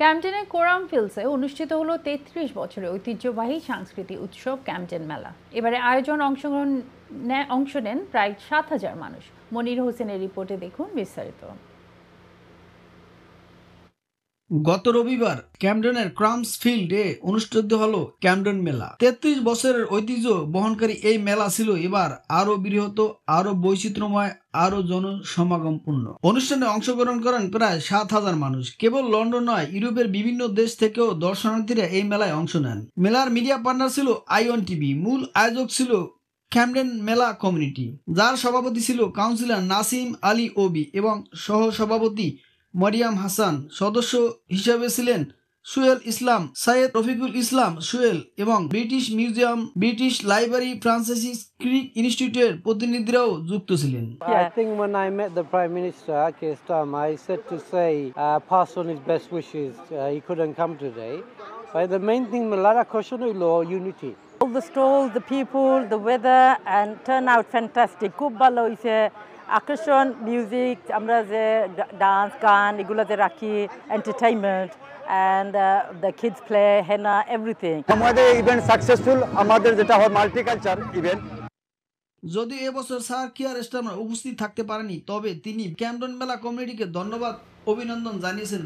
ক্যাম্পটেনের quorum ফিল্ডসে অনুষ্ঠিত হলো ৩৩ বছরের ঐতিহ্যবাহী সাংস্কৃতিক উৎসব ক্যাম্পটেন মেলা। এবারে আয়োজন অংশ নেন প্রায় ৭,০০০ মানুষ। মনির হোসেনের রিপোর্টে দেখুন বিস্তারিত। গত রবিবার ক্যামডেনের ক্রামস ফিল্ডে অনুষ্ঠিত হলো ক্যামডেন মেলা। ৩৩ বছরের ঐতিহ্য বহনকারী এই মেলা ছিল এবার আরো বৃহৎ, আরো বৈচিত্র্যময়, আরো জনসমাগমপূর্ণ। অনুষ্ঠানে অংশগ্রহণ করেন প্রায় ৭,০০০ মানুষ। কেবল লন্ডন নয়, ইউরোপের বিভিন্ন দেশ থেকেও দর্শনার্থীরা এই মেলায় অংশ নেন। মেলার মিডিয়া পার্টনার ছিল আইওয়ান টিভি। মূল আয়োজক ছিল ক্যামডেন মেলা কমিউনিটি, যার সভাপতি ছিল কাউন্সিলর নাসিম আলী ওবি এবং সহ সভাপতি মরিয়াম হাসান। সদস্য হিসেবে ছিলেন সুহেল ইসলাম, সৈয়দ রফিকুল ইসলাম সুহেল এবং British museum, British library, Francis ক্রিক ইনস্টিটিউটের প্রতিনিধিরাও যুক্ত ছিলেন। I think when I met the Prime Minister, Keir Starmer, I said to say, pass on his best wishes. He couldn't come today. But the main thing, Malara Koshonilo, unity. All the stalls, the people, the weather, and turnout fantastic. খুব ভালো হইছে। আকর্ষণ, music, আমরা যে dance, গান এগুলো যে রাখি, entertainment, and the kids play, henna, everything. আমাদের ইভেন্ট সাকসেসফুল, আমাদের যেটা হয় মাল্টিকালচার ইভেন্ট। যদি এবছর স্যার কিয়ার স্টারমার উপস্থিত থাকতে পারেনি, তবে তিনি ক্যামডেন মেলা কমিটিকে ধন্যবাদ, অভিনন্দন জানিয়েছেন।